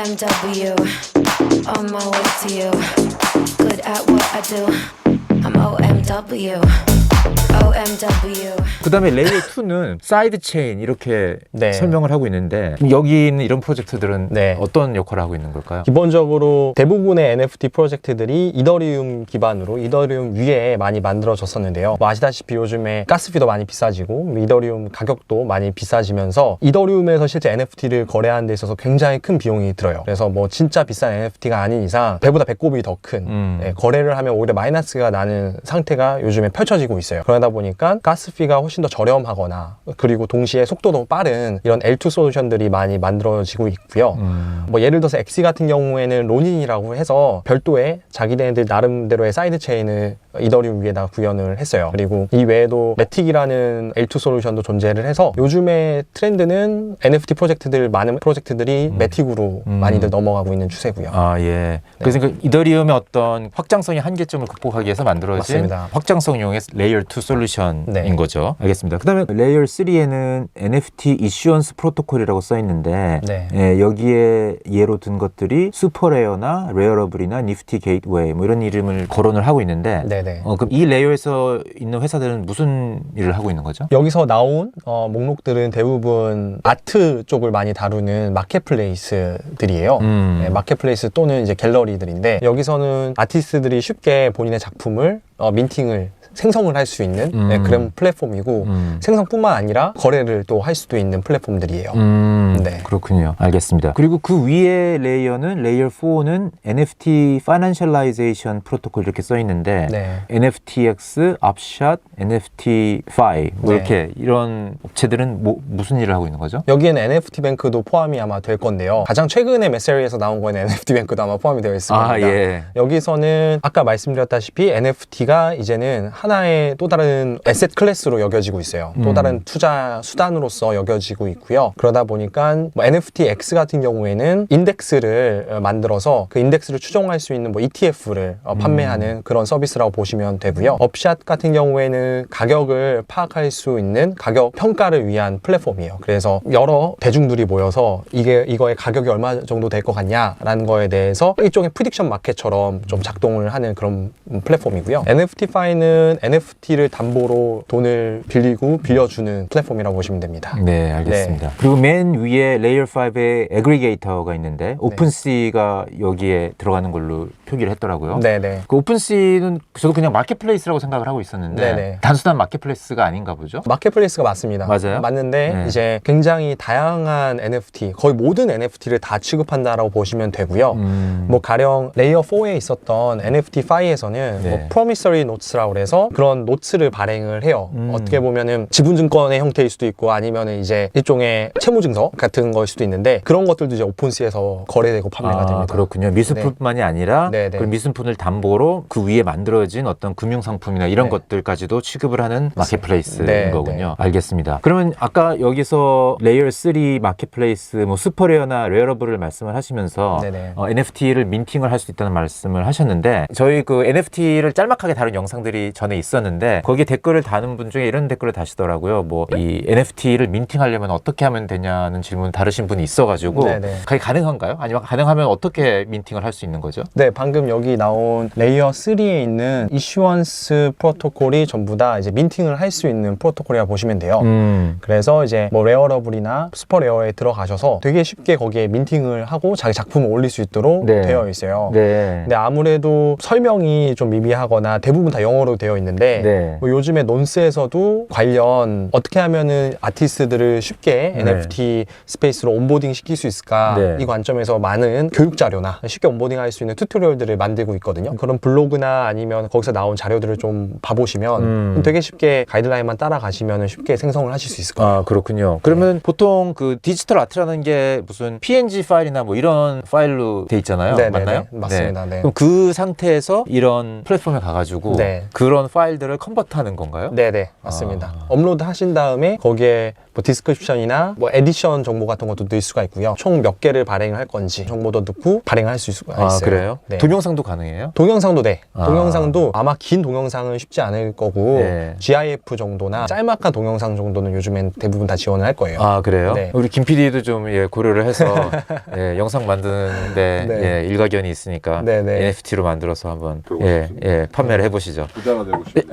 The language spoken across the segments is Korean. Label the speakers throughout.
Speaker 1: OMW, on my way to you. Good at what I do. I'm OMW, OMW.
Speaker 2: 그 다음에 레이어 2는 사이드 체인 이렇게
Speaker 3: 네.
Speaker 2: 설명을 하고 있는데 여기 있는 이런 프로젝트들은
Speaker 3: 네.
Speaker 2: 어떤 역할을 하고 있는 걸까요?
Speaker 3: 기본적으로 대부분의 NFT 프로젝트들이 이더리움 기반으로 이더리움 위에 많이 만들어졌었는데요. 뭐 아시다시피 요즘에 가스비도 많이 비싸지고 이더리움 가격도 많이 비싸지면서 이더리움에서 실제 NFT를 거래하는 데 있어서 굉장히 큰 비용이 들어요. 그래서 뭐 진짜 비싼 NFT가 아닌 이상 배보다 배꼽이 더 큰 거래를 하면 오히려 마이너스가 나는 상태가 요즘에 펼쳐지고 있어요. 그러다 보니까 가스비가 훨씬 더 저렴하거나 그리고 동시에 속도도 빠른 이런 L2 솔루션들이 많이 만들어지고 있고요. 뭐 예를 들어서 엑시 같은 경우에는 로닌이라고 해서 별도의 자기네들 나름대로의 사이드 체인을 이더리움 위에다 구현을 했어요. 그리고 이 외에도 매틱이라는 L2 솔루션도 존재를 해서 요즘의 트렌드는 NFT 프로젝트들 많은 프로젝트들이 매틱으로 많이들 넘어가고 있는 추세고요.
Speaker 2: 아, 예. 그래서 그 이더리움의 어떤 확장성의 한계점을 극복하기 위해서 만들어진
Speaker 3: 맞습니다.
Speaker 2: 확장성용의 레이어 2 솔루션인
Speaker 3: 네.
Speaker 2: 거죠. 알겠습니다. 그다음에 레이어 3에는 NFT 이슈언스 프로토콜이라고 써 있는데
Speaker 3: 네.
Speaker 2: 예, 여기에 예로 든 것들이 슈퍼레어나 레어러블이나 니프티 게이트웨이 뭐 이런 이름을 거론을 하고 있는데
Speaker 3: 네네.
Speaker 2: 그럼 이 레이어에서 있는 회사들은 무슨 일을 하고 있는 거죠?
Speaker 3: 여기서 나온 목록들은 대부분 아트 쪽을 많이 다루는 마켓플레이스들이에요. 네, 마켓플레이스 또는 이제 갤러리들인데 여기서는 아티스트들이 쉽게 본인의 작품을 민팅을 생성을 할 수 있는 그런 플랫폼이고 생성뿐만 아니라 거래를 또 할 수도 있는 플랫폼들이에요. 네.
Speaker 2: 그렇군요. 알겠습니다. 그리고 그 위에 레이어는 레이어 4는 NFT 파이낸셜라이제이션 프로토콜 이렇게 써 있는데
Speaker 3: 네.
Speaker 2: NFTX, 업샷, NFT-Fi 뭐
Speaker 3: 네.
Speaker 2: 이렇게 이런 업체들은 무슨 일을 하고 있는 거죠?
Speaker 3: 여기에는 NFT 뱅크도 포함이 아마 될 건데요. 가장 최근에 메세리에서 나온 거는 NFT 뱅크도 아마 포함이 되어 있을 겁니다.
Speaker 2: 아, 예.
Speaker 3: 여기서는 아까 말씀드렸다시피 NFT가 이제는 하나의 또 다른 에셋 클래스로 여겨지고 있어요. 또 다른 투자 수단으로서 여겨지고 있고요. 그러다 보니까 뭐 NFTX 같은 경우에는 인덱스를 만들어서 그 인덱스를 추종할 수 있는 뭐 ETF를 판매하는 그런 서비스라고 보시면 되고요. 업샷 같은 경우에는 가격을 파악할 수 있는 가격 평가를 위한 플랫폼이에요. 그래서 여러 대중들이 모여서 이거의 가격이 얼마 정도 될 것 같냐라는 거에 대해서 일종의 프리딕션 마켓처럼 좀 작동을 하는 그런 플랫폼이고요. NFT-Fi는 NFT를 담보로 돈을 빌려주는 플랫폼이라고 보시면 됩니다.
Speaker 2: 네, 알겠습니다. 그리고 맨 위에 레이어 5에 애그리게이터가 있는데 오픈시가 여기에 들어가는 걸로 표기를 했더라고요.
Speaker 3: 네네.
Speaker 2: 그 오픈시는 저도 그냥 마켓플레이스라고 생각을 하고 있었는데
Speaker 3: 네네.
Speaker 2: 단순한 마켓플레이스가 아닌가 보죠?
Speaker 3: 마켓플레이스가 맞습니다.
Speaker 2: 맞아요?
Speaker 3: 맞는데
Speaker 2: 네.
Speaker 3: 이제 굉장히 다양한 NFT, 거의 모든 NFT를 다 취급한다라고 보시면 되고요. 뭐 가령 레이어 4에 있었던 NFT-Fi에서는
Speaker 2: 네.
Speaker 3: 뭐 promissory notes라고 해서 그런 노트를 발행을 해요. 어떻게 보면은 지분증권의 형태일 수도 있고 아니면은 이제 일종의 채무증서 같은 거일 수도 있는데 그런 것들도 이제 오픈시에서 거래되고 판매가 됩니다.
Speaker 2: 그렇군요. 미술품만이 아니라 그 미술품을 담보로 그 위에 만들어진 어떤 금융상품이나 이런 것들까지도 취급을 하는 마켓플레이스인 거군요. 알겠습니다. 그러면 아까 여기서 레이어 3 마켓플레이스 뭐 슈퍼레어나 레어러블을 말씀을 하시면서 NFT를 민팅을 할 수 있다는 말씀을 하셨는데 저희 그 NFT를 짤막하게 다룬 영상들이 전에 있었는데 거기에 댓글을 다는 분 중에 이런 댓글을 다시더라고요. 뭐 이 NFT를 민팅하려면 어떻게 하면 되냐는 질문 다루신 분이 있어가지고 그게 가능한가요? 아니면 가능하면 어떻게 민팅을 할 수 있는 거죠?
Speaker 3: 네, 방금 여기 나온 레이어 3에 있는 이슈언스 프로토콜이 전부 다 이제 민팅을 할 수 있는 프로토콜이라고 보시면 돼요. 그래서 이제 뭐 레어러블이나 슈퍼레어에 들어가셔서 되게 쉽게 거기에 민팅을 하고 자기 작품을 올릴 수 있도록 되어 있어요. 근데 아무래도 설명이 좀 미비하거나 대부분 다 영어로 되어 있는데 뭐 요즘에 논스에서도 관련 어떻게 하면은 아티스트들을 쉽게 NFT 스페이스로 온보딩 시킬 수 있을까 이 관점에서 많은 교육 자료나 쉽게 온보딩 할 수 있는 튜토리얼들을 만들고 있거든요. 그런 블로그나 아니면 거기서 나온 자료들을 좀 봐보시면 되게 쉽게 가이드라인만 따라가시면 쉽게 생성을 하실 수 있을 거예요.
Speaker 2: 아, 그렇군요. 그러면 보통 그 디지털 아트라는 게 무슨 PNG 파일이나 뭐 이런 파일로 돼 있잖아요. 맞나요?
Speaker 3: 맞습니다.
Speaker 2: 그럼 그 상태에서 이런 플랫폼에 가가지고 그런 나온 파일들을 컨버트하는 건가요?
Speaker 3: 네네, 맞습니다. 업로드 하신 다음에 거기에 뭐 디스크립션이나 뭐 에디션 정보 같은 것도 넣을 수가 있고요. 총 몇 개를 발행을 할 건지 정보도 넣고 발행할 수 있어요.
Speaker 2: 그래요?
Speaker 3: 네.
Speaker 2: 동영상도 가능해요?
Speaker 3: 동영상도 네. 동영상도 아마 긴 동영상은 쉽지 않을 거고 GIF 정도나 짤막한 동영상 정도는 요즘엔 대부분 다 지원을 할 거예요.
Speaker 2: 그래요?
Speaker 3: 네.
Speaker 2: 우리 김 PD도 좀 고려를 해서 영상 만드는데 일가견이 있으니까 NFT로 만들어서 한번 판매를 해보시죠.
Speaker 4: 부자가 되고 싶어요.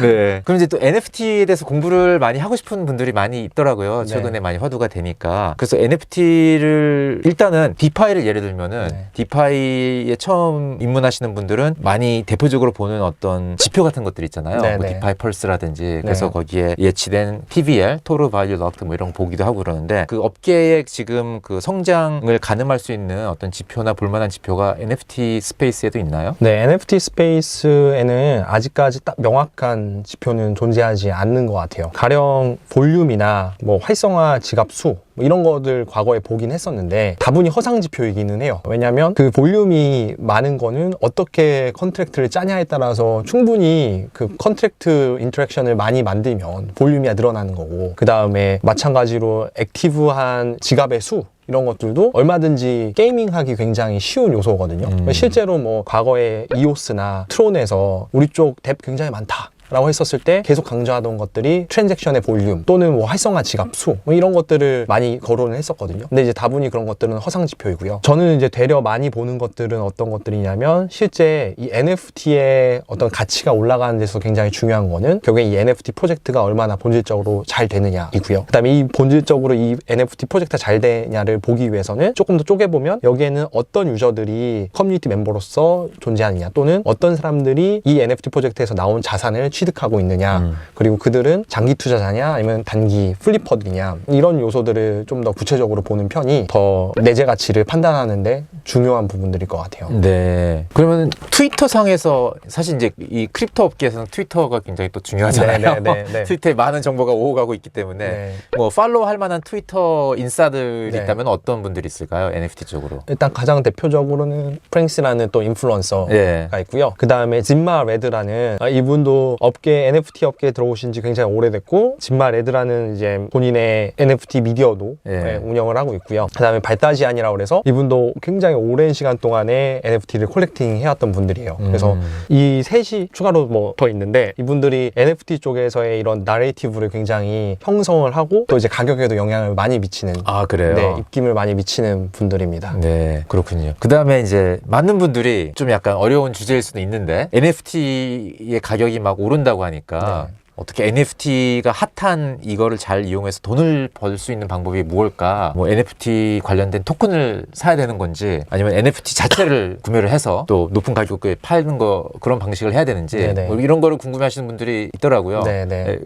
Speaker 2: 네. 그럼 이제 또 NFT에 대해서 공부를 많이 하고 싶은 분들이 많이 있더라고요. 최근에 많이 화두가 되니까. 그래서 NFT를 일단은 디파이를 예를 들면은 디파이에 처음 입문하시는 분들은 많이 대표적으로 보는 어떤 지표 같은 것들 있잖아요. 뭐 디파이 펄스라든지 그래서 거기에 예치된 TVL, 토르 발류 럭트 뭐 이런 거 보기도 하고 그러는데 그 업계의 지금 그 성장을 가늠할 수 있는 어떤 지표나 볼만한 지표가 NFT 스페이스에도 있나요?
Speaker 3: 네, NFT 스페이스에는 아직까지 딱 명확한 지표는 존재하지 않는 것 같아요. 가령 볼륨이나 뭐 활성화 지갑 수 뭐 이런 것들 과거에 보긴 했었는데 다분히 허상 지표이기는 해요. 왜냐하면 그 볼륨이 많은 거는 어떻게 컨트랙트를 짜냐에 따라서 충분히 그 컨트랙트 인터랙션을 많이 만들면 볼륨이 늘어나는 거고, 그 다음에 마찬가지로 액티브한 지갑의 수 이런 것들도 얼마든지 게이밍하기 굉장히 쉬운 요소거든요. 실제로 뭐 과거에 이오스나 트론에서 우리 쪽 뎁 굉장히 많다 라고 했었을 때 계속 강조하던 것들이 트랜잭션의 볼륨 또는 뭐 활성화 지갑 수 뭐 이런 것들을 많이 거론을 했었거든요. 근데 이제 다분히 그런 것들은 허상 지표이고요. 저는 이제 되려 많이 보는 것들은 어떤 것들이냐면 실제 이 NFT의 어떤 가치가 올라가는 데서 굉장히 중요한 거는 결국에 이 NFT 프로젝트가 얼마나 본질적으로 잘 되느냐이고요. 그다음에 이 본질적으로 이 NFT 프로젝트가 잘 되냐를 보기 위해서는 조금 더 쪼개보면 여기에는 어떤 유저들이 커뮤니티 멤버로서 존재하느냐 또는 어떤 사람들이 이 NFT 프로젝트에서 나온 자산을 취득하고 있느냐 그리고 그들은 장기 투자자냐 아니면 단기 플리퍼들이냐 이런 요소들을 좀 더 구체적으로 보는 편이 더 내재 가치를 판단하는데 중요한 부분들일 것 같아요.
Speaker 2: 네. 그러면 트위터 상에서 사실 이제 이 크립토 업계에서는 트위터가 굉장히 또 중요하잖아요. 트위터에 많은 정보가 오고 가고 있기 때문에 뭐 팔로우 할 만한 트위터 인싸들이 있다면 어떤 분들이 있을까요? NFT 쪽으로.
Speaker 3: 일단 가장 대표적으로는 프랭스라는 또 인플루언서가 있고요. 그 다음에 짐마 레드라는 이분도 업계 NFT 업계에 들어오신 지 굉장히 오래됐고 짐마 레드라는 이제 본인의 NFT 미디어도 운영을 하고 있고요. 그 다음에 발다지안이라고 그래서 이분도 굉장히 오랜 시간 동안에 NFT를 콜렉팅 해왔던 분들이에요. 그래서 이 셋이 추가로 뭐 더 있는데 이분들이 NFT 쪽에서의 이런 나레이티브를 굉장히 형성을 하고 또 이제 가격에도 영향을 많이 미치는
Speaker 2: 그래요?
Speaker 3: 네, 입김을 많이 미치는 분들입니다.
Speaker 2: 네, 그렇군요. 그 다음에 이제 많은 분들이 좀 약간 어려운 주제일 수도 있는데 NFT의 가격이 막 오른다고 하니까 어떻게 NFT가 핫한 이거를 잘 이용해서 돈을 벌 수 있는 방법이 무엇일까? 뭐 NFT 관련된 토큰을 사야 되는 건지 아니면 NFT 자체를 구매를 해서 또 높은 가격에 파는 거 그런 방식을 해야 되는지 뭐 이런 거를 궁금해 하시는 분들이 있더라고요.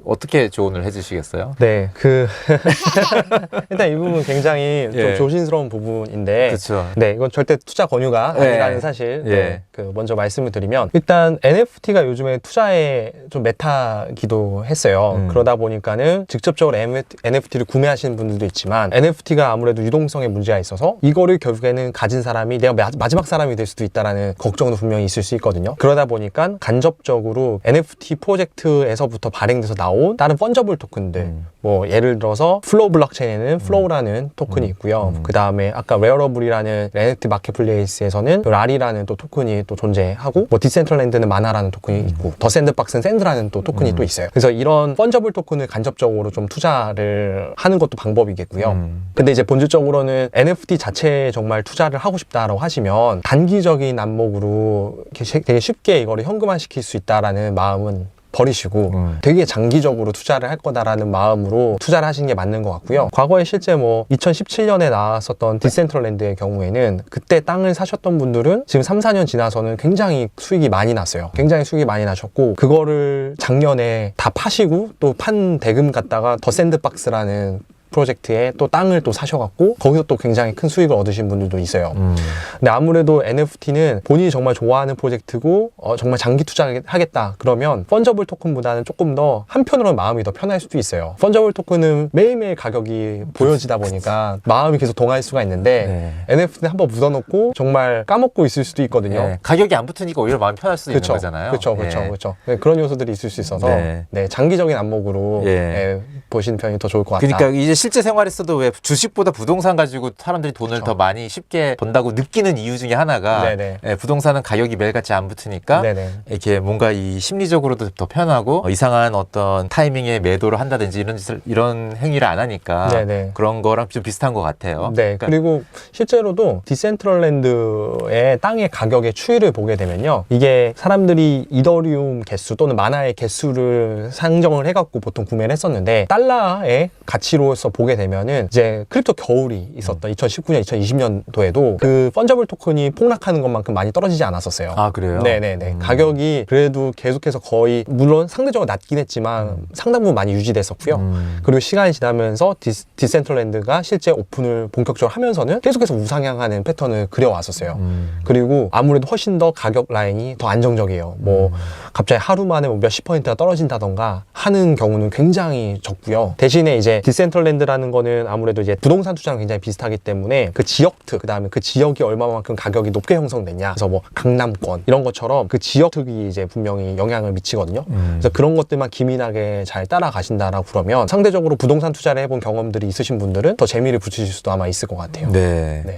Speaker 2: 어떻게 조언을 해주시겠어요?
Speaker 3: 네, 일단 이 부분은 굉장히 좀 조심스러운 부분인데
Speaker 2: 그쵸.
Speaker 3: 네, 이건 절대 투자 권유가 아니라는 사실 먼저 말씀을 드리면 일단 NFT가 요즘에 투자에 좀 메타기도 했어요. 그러다 보니까는 직접적으로 NFT를 구매하시는 분들도 있지만 NFT가 아무래도 유동성에 문제가 있어서 이거를 결국에는 가진 사람이 내가 마지막 사람이 될 수도 있다라는 걱정도 분명히 있을 수 있거든요. 그러다 보니까 간접적으로 NFT 프로젝트에서부터 발행돼서 나온 다른 펀저블 토큰들 뭐 예를 들어서 플로우 블록체인에는 플로우라는 토큰이 있고요. 그 다음에 아까 웨어러블이라는 NFT 마켓플레이스에서는 라리라는 또 토큰이 또 존재하고 뭐 디센트럴랜드는 마나라는 토큰이 있고 더 샌드박스는 샌드라는 또 토큰이 또 있어요. 그래서 이런 펀저블 토큰을 간접적으로 좀 투자를 하는 것도 방법이겠고요. 근데 이제 본질적으로는 NFT 자체에 정말 투자를 하고 싶다라고 하시면 단기적인 안목으로 되게 쉽게 이거를 현금화시킬 수 있다라는 마음은 버리시고 되게 장기적으로 투자를 할 거다라는 마음으로 투자를 하시는 게 맞는 것 같고요. 과거에 실제 뭐 2017년에 나왔었던 디센트럴랜드의 경우에는 그때 땅을 사셨던 분들은 지금 3, 4년 지나서는 굉장히 수익이 많이 났어요. 굉장히 수익이 많이 나셨고 그거를 작년에 다 파시고 또 판 대금 갖다가 더 샌드박스라는 프로젝트에 또 땅을 또 사셔갖고 거기서 또 굉장히 큰 수익을 얻으신 분들도 있어요. 근데 아무래도 NFT는 본인이 정말 좋아하는 프로젝트고 정말 장기 투자하겠다 그러면 펀저블 토큰보다는 조금 더 한편으로는 마음이 더 편할 수도 있어요. 펀저블 토큰은 매일매일 가격이 보여지다 보니까 마음이 계속 동할 수가 있는데 NFT는 한번 묻어놓고 정말 까먹고 있을 수도 있거든요.
Speaker 2: 가격이 안 붙으니까 오히려 마음이 편할 수도 있는 거잖아요.
Speaker 3: 그렇죠. 그런 요소들이 있을 수 있어서 장기적인 안목으로 보시는 편이 더 좋을 것 같다.
Speaker 2: 그러니까 이제 실제 생활에서도 왜 주식보다 부동산 가지고 사람들이 돈을 더 많이 쉽게 번다고 느끼는 이유 중에 하나가 부동산은 가격이 매일같이 안 붙으니까 이렇게 뭔가 이 심리적으로도 더 편하고 이상한 어떤 타이밍에 매도를 한다든지 이런 행위를 안 하니까 그런 거랑 좀 비슷한 것 같아요.
Speaker 3: 그러니까 그리고 실제로도 디센트럴랜드의 땅의 가격의 추이를 보게 되면요, 이게 사람들이 이더리움 개수 또는 마나의 개수를 상정을 해갖고 보통 구매를 했었는데 달러의 가치로서 보게 되면은 이제 크립토 겨울이 있었던 2019년, 2020년도에도 그 펀저블 토큰이 폭락하는 것만큼 많이 떨어지지 않았었어요.
Speaker 2: 아, 그래요?
Speaker 3: 가격이 그래도 계속해서 거의 물론 상대적으로 낮긴 했지만 상당 부분 많이 유지됐었고요. 그리고 시간이 지나면서 디센트럴랜드가 실제 오픈을 본격적으로 하면서는 계속해서 우상향하는 패턴을 그려왔었어요. 그리고 아무래도 훨씬 더 가격 라인이 더 안정적이에요. 뭐 갑자기 하루 만에 뭐 몇십 퍼센트가 떨어진다던가 하는 경우는 굉장히 적고요. 대신에 이제 디센트럴랜드라는 거는 아무래도 이제 부동산 투자랑 굉장히 비슷하기 때문에 그 지역 특, 그다음에 그 지역이 얼마만큼 가격이 높게 형성됐냐. 그래서 뭐 강남권 이런 것처럼 그 지역 특이 이제 분명히 영향을 미치거든요. 그래서 그런 것들만 기민하게 잘 따라가신다라고 그러면 상대적으로 부동산 투자를 해본 경험들이 있으신 분들은 더 재미를 붙이실 수도 아마 있을 것 같아요.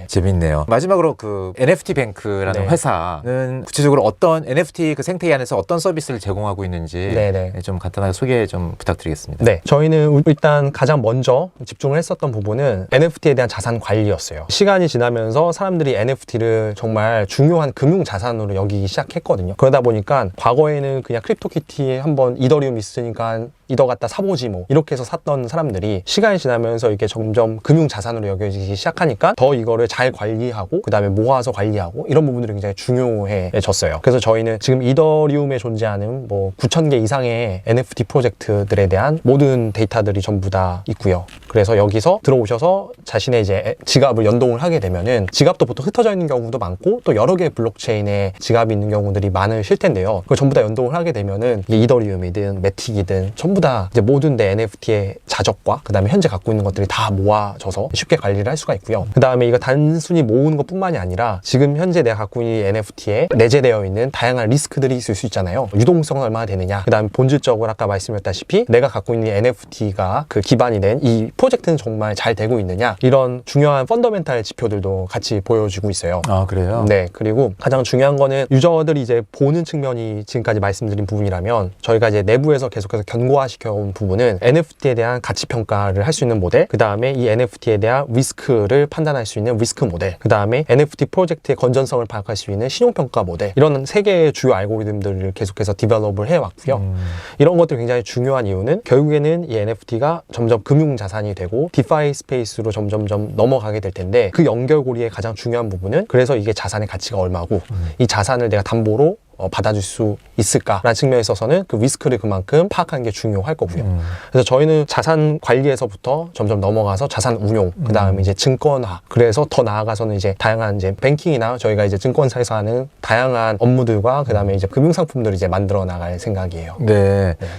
Speaker 2: 재밌네요. 마지막으로 그 NFT 뱅크라는 회사는 구체적으로 어떤 NFT 그 생태계 안에서 어떤 서비스를 제공하고 있는지 좀 간단하게 소개 좀 부탁드리겠습니다.
Speaker 3: 저희는 일단 가장 먼저 집중을 했었던 부분은 NFT에 대한 자산 관리였어요. 시간이 지나면서 사람들이 NFT를 정말 중요한 금융 자산으로 여기기 시작했거든요. 그러다 보니까 과거에는 그냥 크립토키티 한번 이더리움 있으니까 이더 갖다 사보지 뭐 이렇게 해서 샀던 사람들이 시간이 지나면서 이게 점점 금융 자산으로 여겨지기 시작하니까 더 이거를 잘 관리하고 그 다음에 모아서 관리하고 이런 부분들이 굉장히 중요해졌어요. 그래서 저희는 지금 이더리움에 존재하는 뭐 9,000개 이상의 NFT 프로젝트들에 대한 모든 데이터들이 전부 다 있고요. 그래서 여기서 들어오셔서 자신의 이제 지갑을 연동을 하게 되면은 지갑도 보통 흩어져 있는 경우도 많고 또 여러 개의 블록체인에 지갑이 있는 경우들이 많으실 텐데요. 그걸 전부 다 연동을 하게 되면은 이게 이더리움이든 매틱이든 전부 다 이제 모든 내 NFT의 자적과 그 다음에 현재 갖고 있는 것들이 다 모아져서 쉽게 관리를 할 수가 있고요. 그 다음에 이거 단순히 모으는 것 뿐만이 아니라 지금 현재 내가 갖고 있는 NFT에 내재되어 있는 다양한 리스크들이 있을 수 있잖아요. 유동성은 얼마나 되느냐, 그 다음에 본질적으로 아까 말씀드렸다시피 내가 갖고 있는 NFT가 그 기반이 된 이 프로젝트는 정말 잘 되고 있느냐, 이런 중요한 펀더멘탈 지표들도 같이 보여주고 있어요.
Speaker 2: 아, 그래요?
Speaker 3: 그리고 가장 중요한 거는 유저들이 이제 보는 측면이 지금까지 말씀드린 부분이라면 저희가 이제 내부에서 계속해서 견고화시켜온 부분은 NFT에 대한 가치 평가를 할 수 있는 모델, 그 다음에 이 NFT에 대한 리스크를 판단할 수 있는 리스크 모델, 그 다음에 NFT 프로젝트의 건전성을 파악할 수 있는 신용평가 모델, 이런 3개의 주요 알고리즘들을 계속해서 디벨롭을 해왔고요. 이런 것들이 굉장히 중요한 이유는 결국에는 이 NFT가 점점 금융자산이 되고 디파이 스페이스로 점점점 넘어가게 될 텐데 그 연결고리의 가장 중요한 부분은 그래서 이게 자산의 가치가 얼마고 이 자산을 내가 담보로 받아줄 수 있을까라는 측면에 있어서는 그 리스크를 그만큼 파악하는 게 중요할 거고요. 그래서 저희는 자산 관리에서부터 점점 넘어가서 자산 운용, 그 다음에 이제 증권화, 그래서 더 나아가서는 이제 다양한 이제 뱅킹이나 저희가 이제 증권사에서 하는 다양한 업무들과 그 다음에 이제 금융상품들을 이제 만들어 나갈 생각이에요.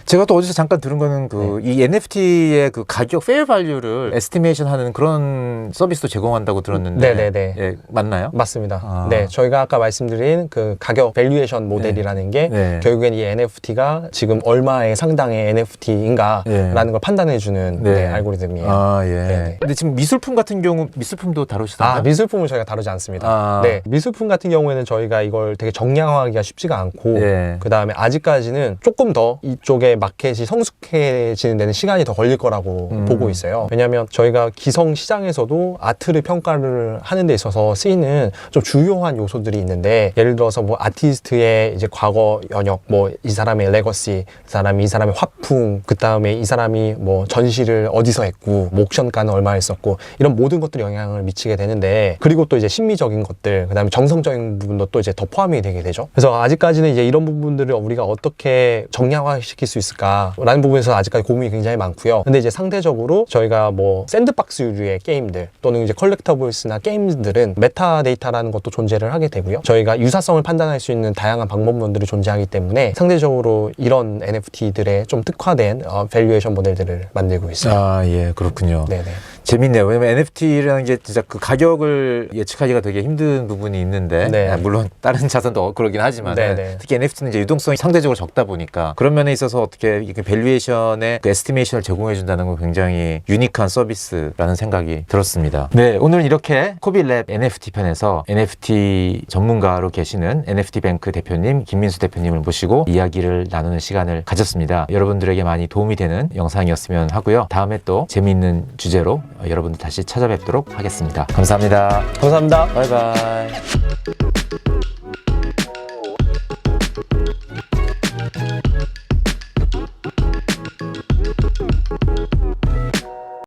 Speaker 2: 제가 또 어디서 잠깐 들은 거는 그 이 NFT의 그 가격 페어 밸류를 에스티메이션 하는 그런 서비스도 제공한다고 들었는데 맞나요?
Speaker 3: 맞습니다. 저희가 아까 말씀드린 그 가격 밸류에이션 모델이라는 게 결국엔 이 NFT가 지금 얼마의 상당의 NFT인가라는 걸 판단해주는 알고리즘이에요.
Speaker 2: 근데 지금 미술품 같은 경우 미술품도 다루시던가요?
Speaker 3: 미술품을 저희가 다루지 않습니다. 미술품 같은 경우에는 저희가 이걸 되게 정량화하기가 쉽지가 않고 그 다음에 아직까지는 조금 더 이쪽에 마켓이 성숙해지는 데는 시간이 더 걸릴 거라고 보고 있어요. 왜냐하면 저희가 기성 시장에서도 아트를 평가를 하는 데 있어서 쓰이는 좀 주요한 요소들이 있는데 예를 들어서 뭐 아티스트의 이제 과거 변혁, 뭐 이 사람의 레거시, 이 사람의 화풍, 그 다음에 이 사람이 뭐 전시를 어디서 했고, 뭐 옥션가는 얼마 했었고, 이런 모든 것들이 영향을 미치게 되는데, 그리고 또 이제 심미적인 것들, 그 다음에 정성적인 부분도 또 이제 더 포함이 되게 되죠. 그래서 아직까지는 이제 이런 부분들을 우리가 어떻게 정량화시킬 수 있을까라는 부분에서 아직까지 고민이 굉장히 많고요. 근데 이제 상대적으로 저희가 뭐 샌드박스 유류의 게임들 또는 이제 컬렉터블스나 게임들은 메타데이터라는 것도 존재를 하게 되고요. 저희가 유사성을 판단할 수 있는 다양한 방법론들이 존재하기 때문에 상대적으로 이런 NFT들에 좀 특화된 밸류에이션 모델들을 만들고 있어요.
Speaker 2: 아, 예, 그렇군요.
Speaker 3: 네네.
Speaker 2: 재밌네요. 왜냐면 NFT라는 게 진짜 그 가격을 예측하기가 되게 힘든 부분이 있는데,
Speaker 3: 네.
Speaker 2: 물론 다른 자산도 그러긴 하지만 특히 NFT는 이제 유동성이 상대적으로 적다 보니까 그런 면에 있어서 어떻게 이렇게 밸류에이션의 그 에스티메이션을 제공해 준다는 건 굉장히 유니크한 서비스라는 생각이 들었습니다. 네, 오늘 이렇게 코비랩 NFT 편에서 NFT 전문가로 계시는 NFT뱅크 대표님 김민수 대표님을 모시고 이야기를 나누는 시간을 가졌습니다. 여러분들에게 많이 도움이 되는 영상이었으면 하고요. 다음에 또 재미있는 주제로 여러분들 다시 찾아뵙도록 하겠습니다. 감사합니다.
Speaker 3: 감사합니다.
Speaker 2: 바이바이.